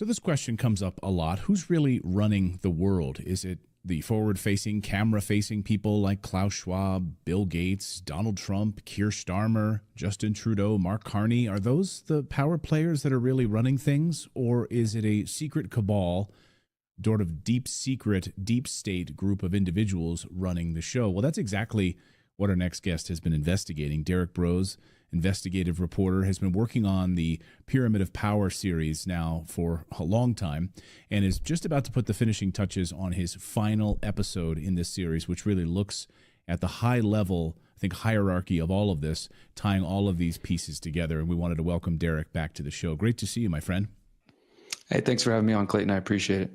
So this question comes up a lot. Who's really running the world? Is it the forward-facing, camera-facing people like Klaus Schwab, Bill Gates, Donald Trump, Keir Starmer, Justin Trudeau, Mark Carney? Are those the power players that are really running things? Or is it a secret cabal, sort of deep secret, deep state group of individuals running the show? Well, that's exactly what our next guest has been investigating. Derrick Broze, investigative reporter, has been working on the Pyramid of Power series now for a long time and is just about to put the finishing touches on his final episode in this series, which really looks at the high level, I think, hierarchy of all of this, tying all of these pieces together. And we wanted to welcome Derrick back to the show. Great to see you, my friend. Hey, thanks for having me on, Clayton. I appreciate it.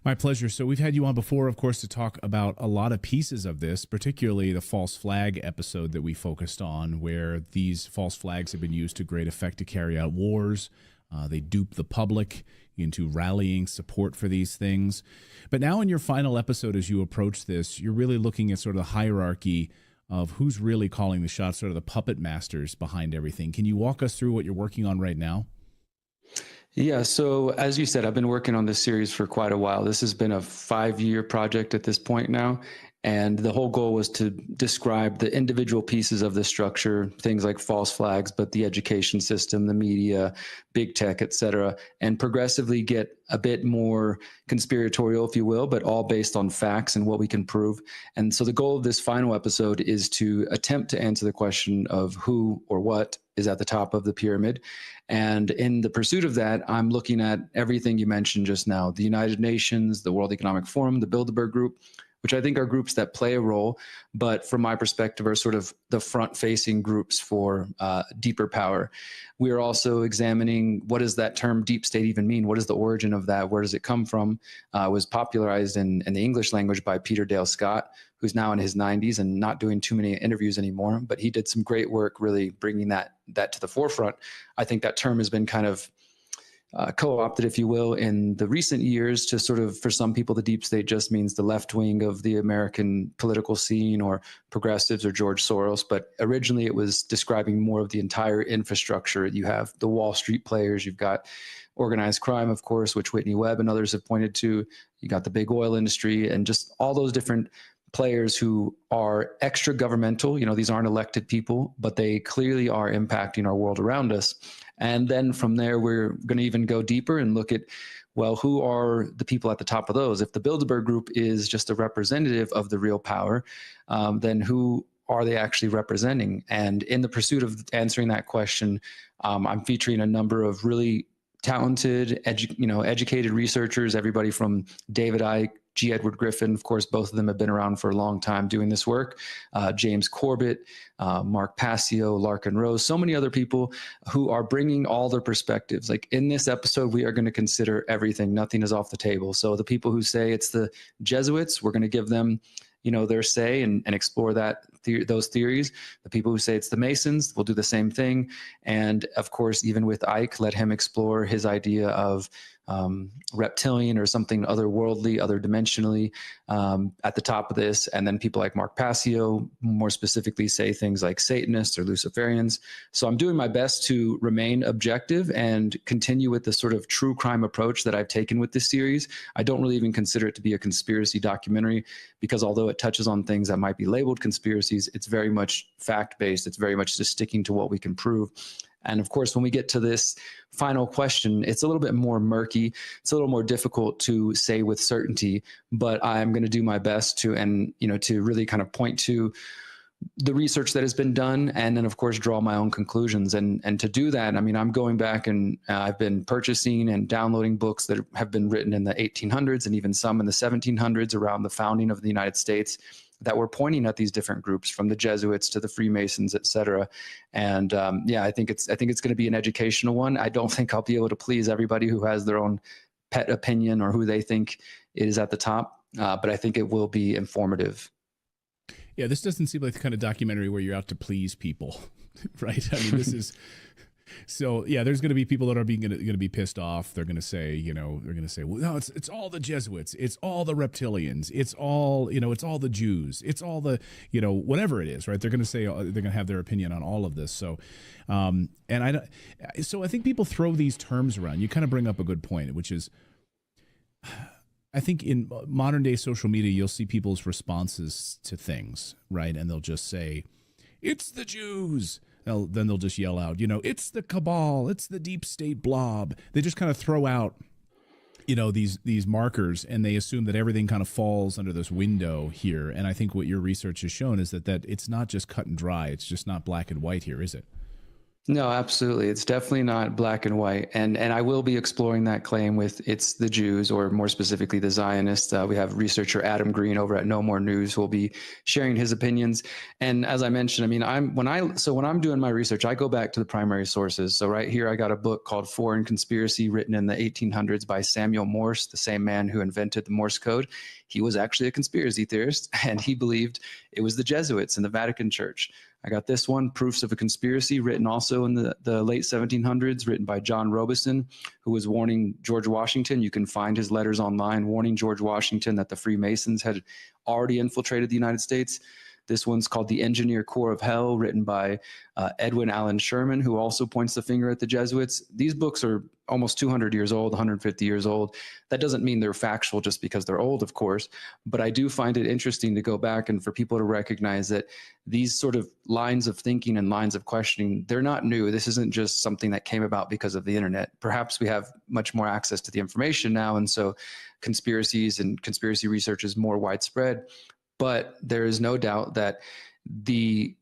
My pleasure. So we've had you on before, of course, to talk about a lot of pieces of this, particularly the false flag episode that we focused on, where these false flags have been used to great effect to carry out wars. They dupe the public into rallying support for these things. But now in your final episode, as you approach this, you're really looking at sort of the hierarchy of who's really calling the shots, sort of the puppet masters behind everything. Can you walk us through what you're working on right now? Yeah, so as you said, I've been working on this series for quite a while. This has been a 5-year project at this point now. And the whole goal was to describe the individual pieces of the structure, things like false flags, but the education system, the media, big tech, et cetera, and progressively get a bit more conspiratorial, if you will, but all based on facts and what we can prove. And so the goal of this final episode is to attempt to answer the question of who or what is at the top of the pyramid. And in the pursuit of that, I'm looking at everything you mentioned just now, the United Nations, the World Economic Forum, the Bilderberg Group, which I think are groups that play a role, but from my perspective are sort of the front-facing groups for deeper power. We are also examining, what does that term deep state even mean? What is the origin of that? Where does it come from? It was popularized in the English language by Peter Dale Scott, who's now in his 90s and not doing too many interviews anymore, but he did some great work really bringing that to the forefront. I think that term has been kind of co-opted, if you will, in the recent years to sort of, for some people, the deep state just means the left wing of the American political scene or progressives or George Soros. But originally it was describing more of the entire infrastructure. You have the Wall Street players, you've got organized crime, of course, which Whitney Webb and others have pointed to. You got the big oil industry and just all those different players who are extra governmental. You know, these aren't elected people, but they clearly are impacting our world around us. And then from there, we're going to even go deeper and look at, well, who are the people at the top of those? If the Bilderberg Group is just a representative of the real power, then who are they actually representing? And in the pursuit of answering that question, I'm featuring a number of really talented, educated researchers, everybody from David Icke, G. Edward Griffin, of course, both of them have been around for a long time doing this work, James Corbett, Mark Passio, Larkin Rose, so many other people who are bringing all their perspectives. Like in this episode, we are going to consider everything. Nothing is off the table. So the people who say it's the Jesuits, we're going to give them their say and explore those theories. The people who say it's the Masons will do the same thing. And of course, even with Icke, let him explore his idea of reptilian or something otherworldly, other dimensionally at the top of this. And then people like Mark Passio more specifically say things like Satanists or Luciferians. So I'm doing my best to remain objective and continue with the sort of true crime approach that I've taken with this series. I don't really even consider it to be a conspiracy documentary because although it touches on things that might be labeled conspiracies, it's very much fact-based. It's very much just sticking to what we can prove. And of course, when we get to this final question, it's a little bit more murky. It's a little more difficult to say with certainty, but I'm going to do my best to really kind of point to the research that has been done and then, of course, draw my own conclusions. And to do that, I mean, I'm going back and I've been purchasing and downloading books that have been written in the 1800s and even some in the 1700s around the founding of the United States that were pointing at these different groups, from the Jesuits to the Freemasons, et cetera. And I think it's going to be an educational one. I don't think I'll be able to please everybody who has their own pet opinion or who they think is at the top, but I think it will be informative. Yeah, this doesn't seem like the kind of documentary where you're out to please people, right? I mean, So yeah, there's going to be people that are going to be pissed off. They're going to say, they're going to say, well, no, it's all the Jesuits, it's all the reptilians, it's all, it's all the Jews, it's all the, whatever it is, right? They're going to say, they're going to have their opinion on all of this. So, so I think people throw these terms around. You kind of bring up a good point, which is, I think in modern day social media, you'll see people's responses to things, right? And they'll just say, it's the Jews. Then they'll just yell out, it's the cabal, it's the deep state blob. They just kind of throw out, these markers, and they assume that everything kind of falls under this window here. And I think what your research has shown is that it's not just cut and dry. It's just not black and white here, is it? No, absolutely. It's definitely not black and white. And I will be exploring that claim with it's the Jews, or more specifically the Zionists. We have researcher Adam Green over at No More News who will be sharing his opinions. And as I mentioned, I mean, when I'm doing my research, I go back to the primary sources. So right here, I got a book called Foreign Conspiracy, written in the 1800s by Samuel Morse, the same man who invented the Morse code. He was actually a conspiracy theorist, and he believed it was the Jesuits and the Vatican Church. I got this one, Proofs of a Conspiracy, written also in the late 1700s, written by John Robeson, who was warning George Washington. You can find his letters online warning George Washington that the Freemasons had already infiltrated the United States. This one's called The Engineer Corps of Hell, written by Edwin Allen Sherman, who also points the finger at the Jesuits. These books are almost 200 years old, 150 years old. That doesn't mean they're factual just because they're old, of course, but I do find it interesting to go back and for people to recognize that these sort of lines of thinking and lines of questioning, they're not new. This isn't just something that came about because of the internet. Perhaps we have much more access to the information now, and so conspiracies and conspiracy research is more widespread. But there is no doubt that the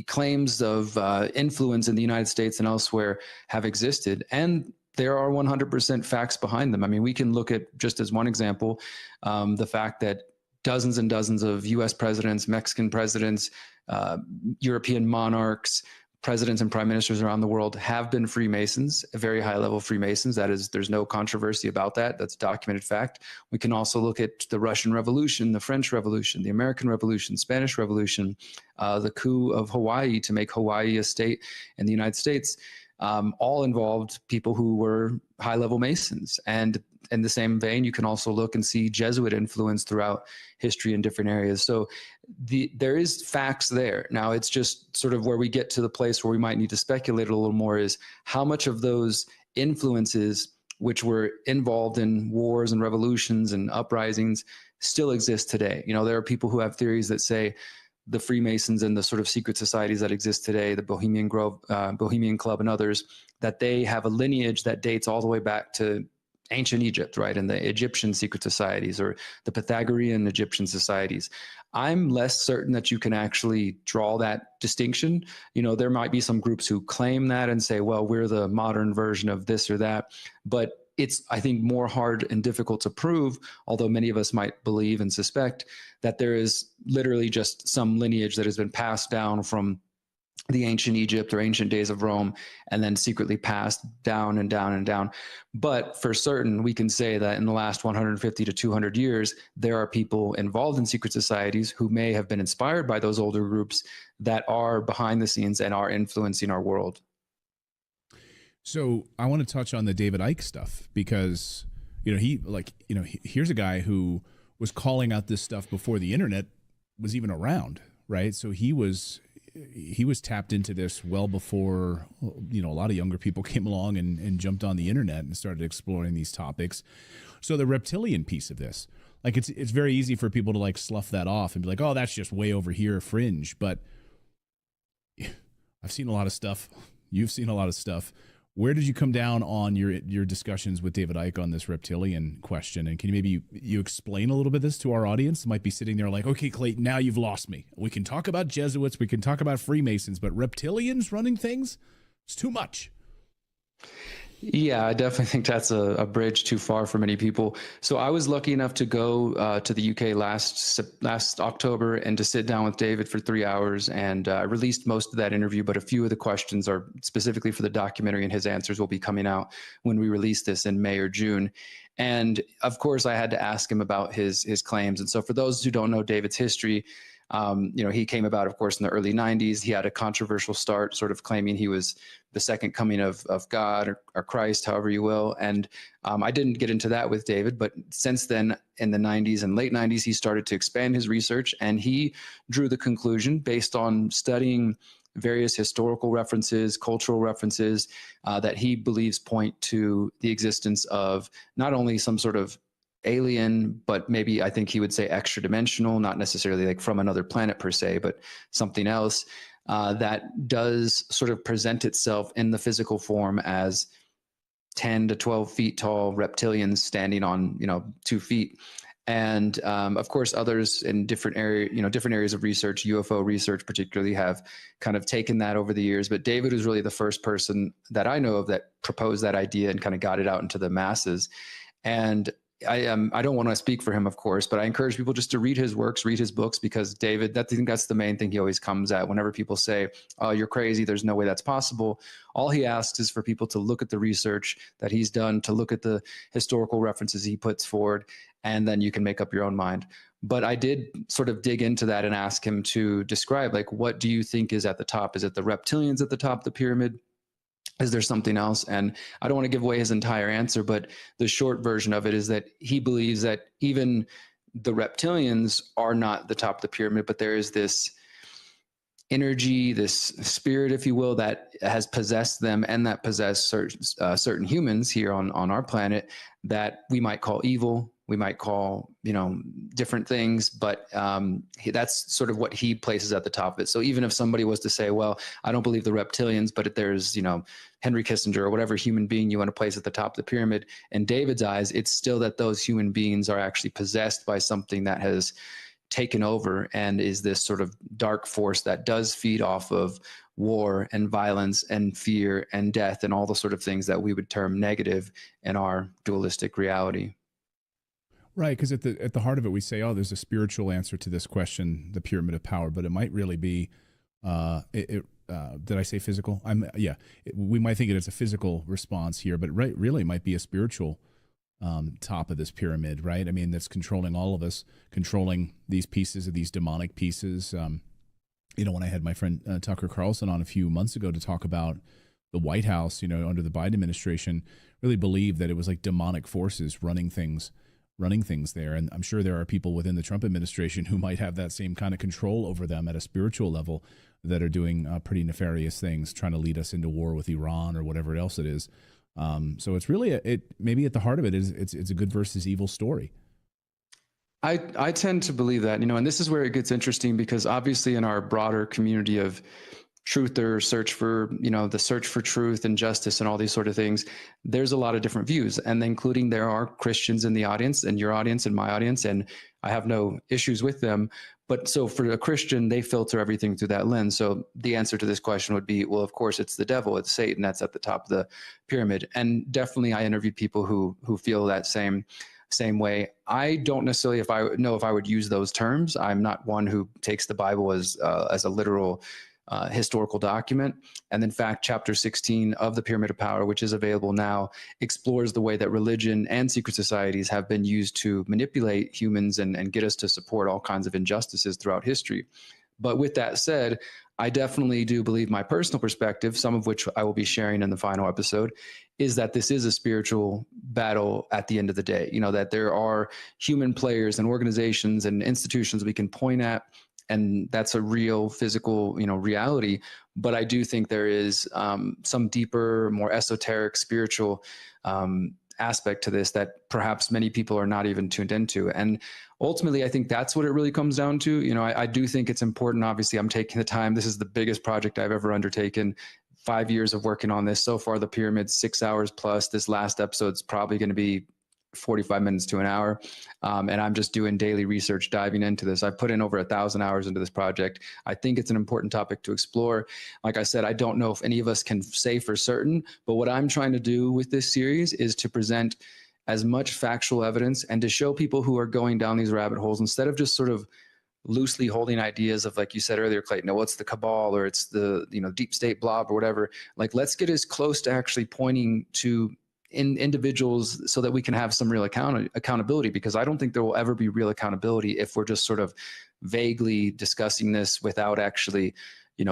claims of influence in the United States and elsewhere have existed, and there are 100% facts behind them. I mean, we can look at, just as one example, the fact that dozens and dozens of U.S. presidents, Mexican presidents, European monarchs, presidents and prime ministers around the world have been Freemasons, very high level Freemasons. That is, there's no controversy about that. That's documented fact. We can also look at the Russian Revolution, the French Revolution, the American Revolution, Spanish Revolution, the coup of Hawaii to make Hawaii a state in the United States. All involved people who were high level Masons. And in the same vein, you can also look and see Jesuit influence throughout history in different areas. So there is facts there. Now, it's just sort of where we get to the place where we might need to speculate a little more is how much of those influences which were involved in wars and revolutions and uprisings still exist today. There are people who have theories that say the Freemasons and the sort of secret societies that exist today, the Bohemian Grove, Bohemian Club and others, that they have a lineage that dates all the way back to ancient Egypt, right? And the Egyptian secret societies or the Pythagorean Egyptian societies. I'm less certain that you can actually draw that distinction. There might be some groups who claim that and say, well, we're the modern version of this or that, but it's, I think, more hard and difficult to prove, although many of us might believe and suspect that there is literally just some lineage that has been passed down from the ancient Egypt or ancient days of Rome, and then secretly passed down and down and down. But for certain, we can say that in the last 150 to 200 years, there are people involved in secret societies who may have been inspired by those older groups that are behind the scenes and are influencing our world. So I want to touch on the David Icke stuff because, here's a guy who was calling out this stuff before the internet was even around, right? So he was tapped into this well before, a lot of younger people came along and jumped on the internet and started exploring these topics. So the reptilian piece of this, it's very easy for people to slough that off and be like, oh, that's just way over here, fringe. But I've seen a lot of stuff. You've seen a lot of stuff. Where did you come down on your discussions with David Icke on this reptilian question? And can you maybe you explain a little bit of this to our audience? Might be sitting there like, okay, Clayton, now you've lost me. We can talk about Jesuits, we can talk about Freemasons, but reptilians running things, it's too much. Yeah, I definitely think that's a bridge too far for many people. So I was lucky enough to go to the UK last October and to sit down with David for 3 hours. And I released most of that interview, but a few of the questions are specifically for the documentary, and his answers will be coming out when we release this in May or June. And of course, I had to ask him about his claims. And so for those who don't know David's history, He came about, of course, in the early 90s. He had a controversial start, sort of claiming he was the second coming of God or Christ, however you will. And I didn't get into that with David, but since then, in the 90s and late 90s, he started to expand his research, and he drew the conclusion based on studying various historical references, cultural references, that he believes point to the existence of not only some sort of alien, but maybe I think he would say extra dimensional, not necessarily like from another planet per se, but something else that does sort of present itself in the physical form as 10 to 12 feet tall reptilians standing on 2 feet. And of course, others in different areas of research, UFO research particularly, have kind of taken that over the years. But David was really the first person that I know of that proposed that idea and kind of got it out into the masses. And I don't want to speak for him, of course, but I encourage people just to read his works, read his books, because David, I think that's the main thing he always comes at whenever people say, "Oh, you're crazy. There's no way that's possible." All he asks is for people to look at the research that he's done, to look at the historical references he puts forward, and then you can make up your own mind. But I did sort of dig into that and ask him to describe, like, what do you think is at the top? Is it the reptilians at the top of the pyramid? Is there something else? And I don't want to give away his entire answer, but the short version of it is that he believes that even the reptilians are not the top of the pyramid, but there is this energy, this spirit, if you will, that has possessed them and that possess certain humans here on our planet that we might call evil. We might call, different things, but that's sort of what he places at the top of it. So even if somebody was to say, well, I don't believe the reptilians, but if there's, Henry Kissinger or whatever human being you want to place at the top of the pyramid, in David's eyes, it's still that those human beings are actually possessed by something that has taken over and is this sort of dark force that does feed off of war and violence and fear and death and all the sort of things that we would term negative in our dualistic reality. Right, because at the heart of it, we say, "Oh, there's a spiritual answer to this question, the pyramid of power," but it might really be, did I say physical? We might think it as a physical response here, but really might be a spiritual top of this pyramid, right? I mean, that's controlling all of us, controlling these pieces of these demonic pieces. When I had my friend Tucker Carlson on a few months ago to talk about the White House, under the Biden administration, really believed that it was like demonic forces running things there. And I'm sure there are people within the Trump administration who might have that same kind of control over them at a spiritual level that are doing pretty nefarious things, trying to lead us into war with Iran or whatever else it is. So it's really, maybe at the heart of it is it's a good versus evil story. I tend to believe that, and this is where it gets interesting, because obviously in our broader community of truther, the search for truth and justice and all these sort of things, there's a lot of different views, and including there are Christians in the audience and your audience and my audience, and I have no issues with them. But so for a Christian, they filter everything through that lens. So the answer to this question would be, well, of course, it's the devil, it's Satan, that's at the top of the pyramid. And definitely I interviewed people who feel that same way. I don't necessarily if I would use those terms. I'm not one who takes the Bible as a literal historical document. And in fact, chapter 16 of the Pyramid of Power, which is available now, explores the way that religion and secret societies have been used to manipulate humans and get us to support all kinds of injustices throughout history. But with that said, I definitely do believe my personal perspective, some of which I will be sharing in the final episode, is that this is a spiritual battle at the end of the day. That there are human players and organizations and institutions we can point at, and that's a real physical, reality. But I do think there is some deeper, more esoteric, spiritual aspect to this that perhaps many people are not even tuned into. And ultimately, I think that's what it really comes down to. I do think it's important. Obviously, I'm taking the time. This is the biggest project I've ever undertaken. 5 years of working on this. So far, the pyramid's 6 hours plus. This last episode's probably going to be 45 minutes to an hour. And I'm just doing daily research, diving into this. I've put in over 1,000 hours into this project. I think it's an important topic to explore. Like I said, I don't know if any of us can say for certain, but what I'm trying to do with this series is to present as much factual evidence and to show people who are going down these rabbit holes, instead of just sort of loosely holding ideas of, like you said earlier, Clayton, well, it's the cabal or it's the deep state blob or whatever. Like, let's get as close to actually pointing to individuals so that we can have some real accountability, because I don't think there will ever be real accountability if we're just sort of vaguely discussing this without actually,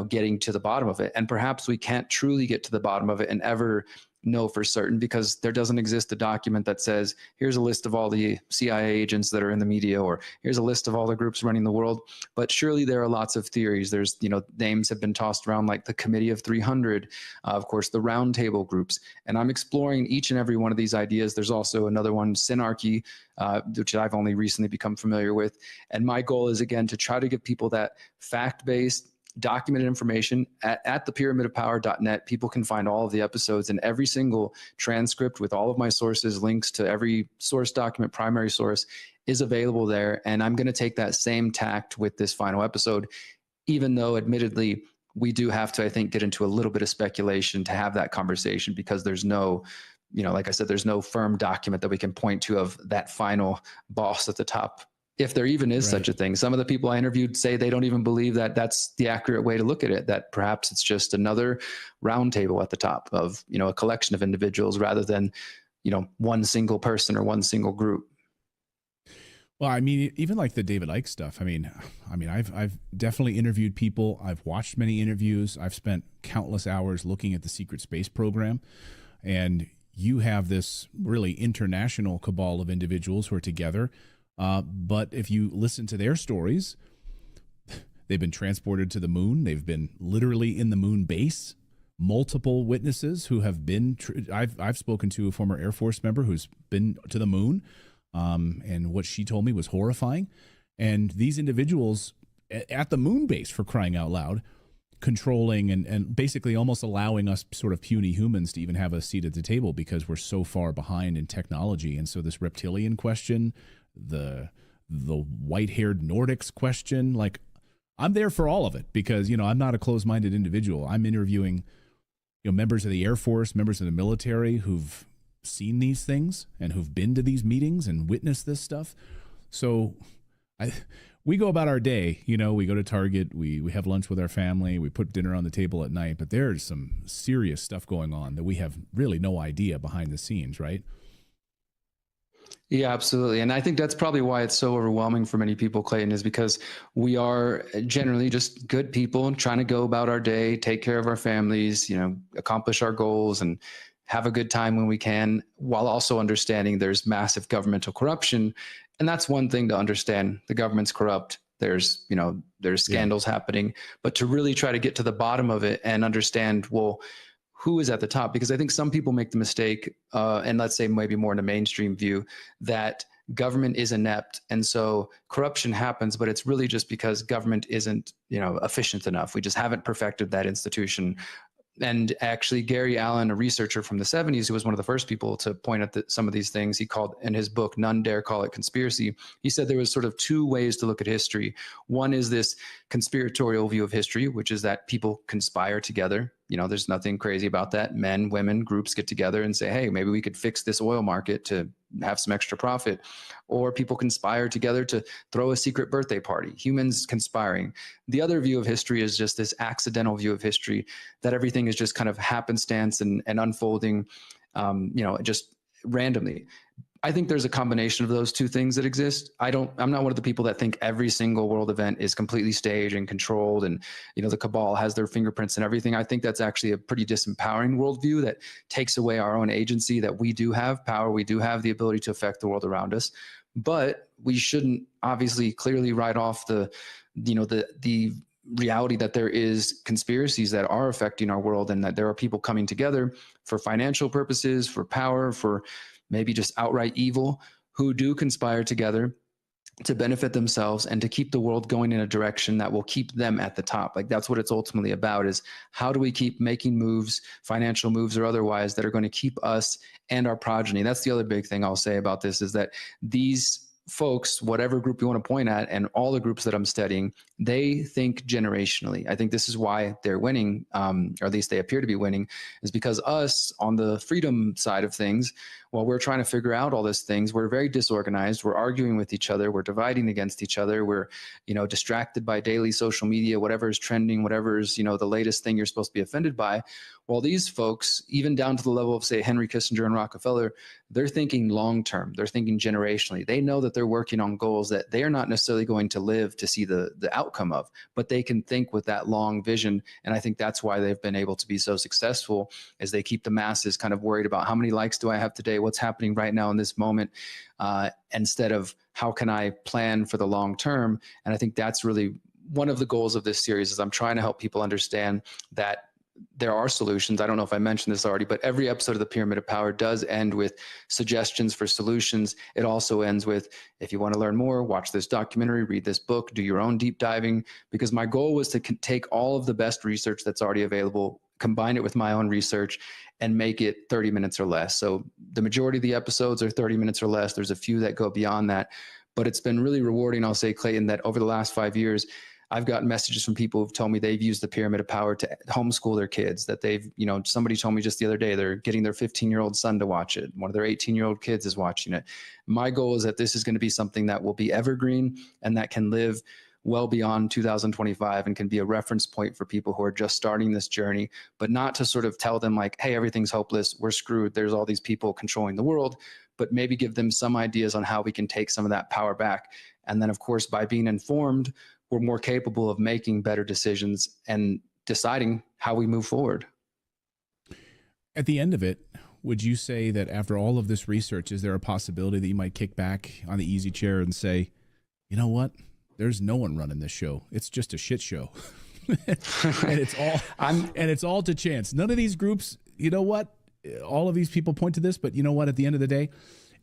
getting to the bottom of it. And perhaps we can't truly get to the bottom of it and ever know for certain, because there doesn't exist a document that says, here's a list of all the CIA agents that are in the media, or here's a list of all the groups running the world. But surely there are lots of theories. There's, names have been tossed around like the Committee of 300, of course, the roundtable groups. And I'm exploring each and every one of these ideas. There's also another one, Synarchy, which I've only recently become familiar with. And my goal is, again, to try to give people that fact-based, documented information at thepyramidofpower.net. People can find all of the episodes and every single transcript with all of my sources, links to every source document, primary source is available there. And I'm going to take that same tact with this final episode, even though admittedly we do have to, I think, get into a little bit of speculation to have that conversation, because there's no, like I said, there's no firm document that we can point to of that final boss at the top, if there even is such a thing. Some of the people I interviewed say they don't even believe that that's the accurate way to look at it, that perhaps it's just another roundtable at the top of, a collection of individuals rather than, one single person or one single group. Well, I mean, even like the David Icke stuff. I mean, I've definitely interviewed people. I've watched many interviews. I've spent countless hours looking at the secret space program, and you have this really international cabal of individuals who are together. But if you listen to their stories, they've been transported to the moon. They've been literally in the moon base. Multiple witnesses who have been, I've spoken to a former Air Force member who's been to the moon. And what she told me was horrifying. And these individuals at the moon base, for crying out loud, controlling and basically almost allowing us sort of puny humans to even have a seat at the table because we're so far behind in technology. And so this reptilian question, the white-haired Nordics question, like, I'm there for all of it because, I'm not a closed-minded individual. I'm interviewing, members of the Air Force, members of the military who've seen these things and who've been to these meetings and witnessed this stuff. So we go about our day, we go to Target, we have lunch with our family, we put dinner on the table at night, but there's some serious stuff going on that we have really no idea behind the scenes, right? Yeah, absolutely. And I think that's probably why it's so overwhelming for many people, Clayton, is because we are generally just good people and trying to go about our day, take care of our families, accomplish our goals and have a good time when we can, while also understanding there's massive governmental corruption. And that's one thing to understand. The government's corrupt. There's scandals happening, but to really try to get to the bottom of it and understand, well, who is at the top? Because I think some people make the mistake, and let's say maybe more in a mainstream view, that government is inept. And so corruption happens, but it's really just because government isn't, efficient enough. We just haven't perfected that institution. And actually, Gary Allen, a researcher from the 70s, who was one of the first people to point at some of these things, he called in his book, None Dare Call It Conspiracy. He said there was sort of two ways to look at history. One is this conspiratorial view of history, which is that people conspire together. There's nothing crazy about that. Men, women, groups get together and say, hey, maybe we could fix this oil market to have some extra profit. Or people conspire together to throw a secret birthday party, humans conspiring. The other view of history is just this accidental view of history, that everything is just kind of happenstance and unfolding, just randomly. I think there's a combination of those two things that exist. I'm not one of the people that think every single world event is completely staged and controlled and, the cabal has their fingerprints and everything. I think that's actually a pretty disempowering worldview that takes away our own agency, that we do have power. We do have the ability to affect the world around us, but we shouldn't obviously clearly write off the reality that there is conspiracies that are affecting our world and that there are people coming together for financial purposes, for power, for maybe just outright evil, who do conspire together to benefit themselves and to keep the world going in a direction that will keep them at the top. Like, that's what it's ultimately about, is how do we keep making moves, financial moves or otherwise, that are going to keep us and our progeny. That's the other big thing I'll say about this, is that these folks, whatever group you want to point at, and all the groups that I'm studying, they think generationally. I think this is why they're winning, or at least they appear to be winning, is because us on the freedom side of things, while we're trying to figure out all these things, we're very disorganized. We're arguing with each other. We're dividing against each other. We're, distracted by daily social media, whatever is trending, whatever is, the latest thing you're supposed to be offended by. While these folks, even down to the level of, say, Henry Kissinger and Rockefeller, they're thinking long-term. They're thinking generationally. They know that they're working on goals that they are not necessarily going to live to see the outcome of, but they can think with that long vision. And I think that's why they've been able to be so successful, as they keep the masses kind of worried about how many likes do I have today? What's happening right now in this moment? Instead of how can I plan for the long term? And I think that's really one of the goals of this series, is I'm trying to help people understand that there are solutions. I don't know if I mentioned this already, but every episode of the Pyramid of Power does end with suggestions for solutions. It also ends with, if you want to learn more, watch this documentary, read this book, do your own deep diving, because my goal was to take all of the best research that's already available, combine it with my own research, and make it 30 minutes or less. So the majority of the episodes are 30 minutes or less. There's a few that go beyond that, but it's been really rewarding. I'll say, Clayton, that over the last 5 years, I've gotten messages from people who've told me they've used the Pyramid of Power to homeschool their kids, that they've, somebody told me just the other day, they're getting their 15-year-old son to watch it. One of their 18-year-old kids is watching it. My goal is that this is going to be something that will be evergreen and that can live well beyond 2025 and can be a reference point for people who are just starting this journey, but not to sort of tell them like, hey, everything's hopeless, we're screwed, there's all these people controlling the world, but maybe give them some ideas on how we can take some of that power back. And then, of course, by being informed, we're more capable of making better decisions and deciding how we move forward. At the end of it, would you say that after all of this research, is there a possibility that you might kick back on the easy chair and say, you know what? There's no one running this show. It's just a shit show. and it's all to chance. None of these groups, you know what? All of these people point to this, but you know what? At the end of the day,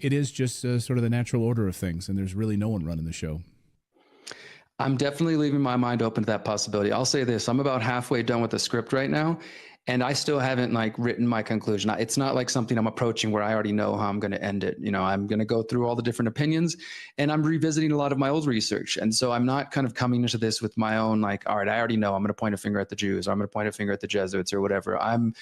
it is just sort of the natural order of things, and there's really no one running the show. I'm definitely leaving my mind open to that possibility. I'll say this, I'm about halfway done with the script right now, and I still haven't written my conclusion. It's not like something I'm approaching where I already know how I'm going to end it. I'm going to go through all the different opinions, and I'm revisiting a lot of my old research. And so I'm not kind of coming into this with my own, all right, I already know I'm going to point a finger at the Jews, or I'm going to point a finger at the Jesuits or whatever. I'm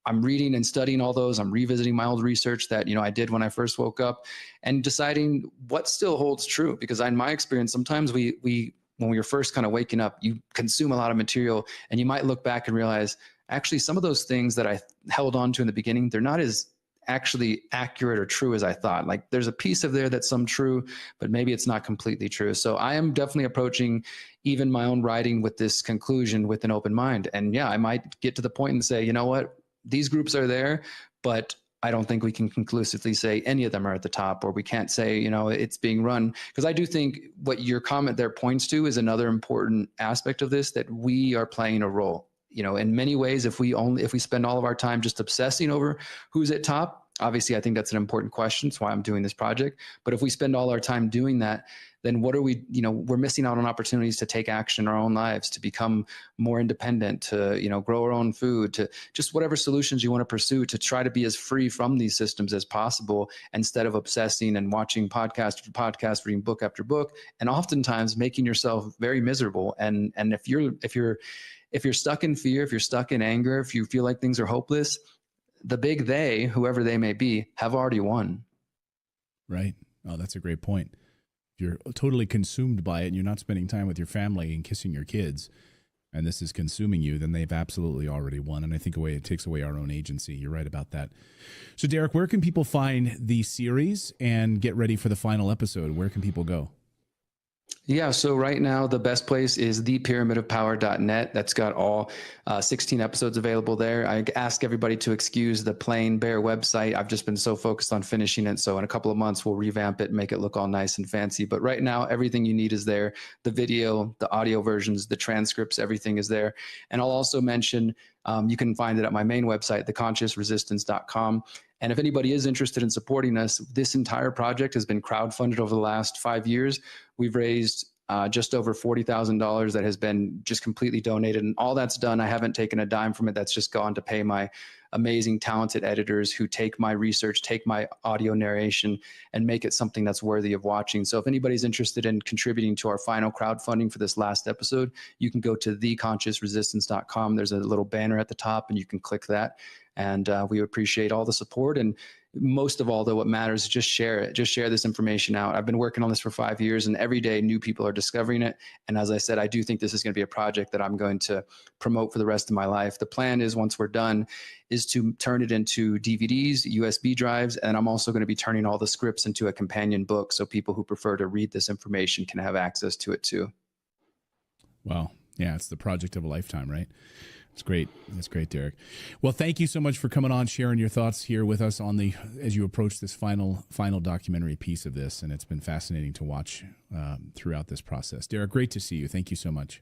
reading and studying all those. I'm revisiting my old research that, I did when I first woke up, and deciding what still holds true. Because in my experience, sometimes when you're first kind of waking up, you consume a lot of material, and you might look back and realize, actually, some of those things that I held on to in the beginning, they're not as actually accurate or true as I thought. There's a piece of there that's some true, but maybe it's not completely true. So I am definitely approaching even my own writing with this conclusion with an open mind. And yeah, I might get to the point and say, you know what, these groups are there, but I don't think we can conclusively say any of them are at the top, or we can't say, it's being run. Because I do think what your comment there points to is another important aspect of this, that we are playing a role. In many ways, if we spend all of our time just obsessing over who's at top, obviously I think that's an important question. That's why I'm doing this project. But if we spend all our time doing that, then what are we, we're missing out on opportunities to take action in our own lives, to become more independent, to, grow our own food, to just whatever solutions you want to pursue, to try to be as free from these systems as possible, instead of obsessing and watching podcast after podcast, reading book after book, and oftentimes making yourself very miserable. And if you're stuck in fear, if you're stuck in anger, if you feel like things are hopeless, the big they, whoever they may be, have already won. Right. Oh, that's a great point. If you're totally consumed by it and you're not spending time with your family and kissing your kids, and this is consuming you, then they've absolutely already won. And I think it takes away our own agency. You're right about that. So, Derrick, where can people find the series and get ready for the final episode? Where can people go? Yeah, so right now the best place is thepyramidofpower.net. That's got all 16 episodes available there. I ask everybody to excuse the plain bare website. I've just been so focused on finishing it. So in a couple of months, we'll revamp it and make it look all nice and fancy. But right now, everything you need is there. The video, the audio versions, the transcripts, everything is there. And I'll also mention, you can find it at my main website, theconsciousresistance.com. And if anybody is interested in supporting us, this entire project has been crowdfunded over the last 5 years. We've raised just over $40,000 that has been just completely donated. And all that's done, I haven't taken a dime from it. That's just gone to pay my amazing, talented editors who take my research, take my audio narration, and make it something that's worthy of watching. So if anybody's interested in contributing to our final crowdfunding for this last episode, you can go to theconsciousresistance.com. There's a little banner at the top, and you can click that. And we appreciate all the support. And most of all, though, what matters is just share it. Just share this information out. I've been working on this for 5 years, and every day new people are discovering it. And as I said, I do think this is going to be a project that I'm going to promote for the rest of my life. The plan is, once we're done, is to turn it into DVDs, USB drives, and I'm also going to be turning all the scripts into a companion book so people who prefer to read this information can have access to it too. Wow. Yeah, it's the project of a lifetime, right? It's great. That's great, Derrick. Well, thank you so much for coming on, sharing your thoughts here with us on as you approach this final documentary piece of this. And it's been fascinating to watch throughout this process. Derrick, great to see you. Thank you so much.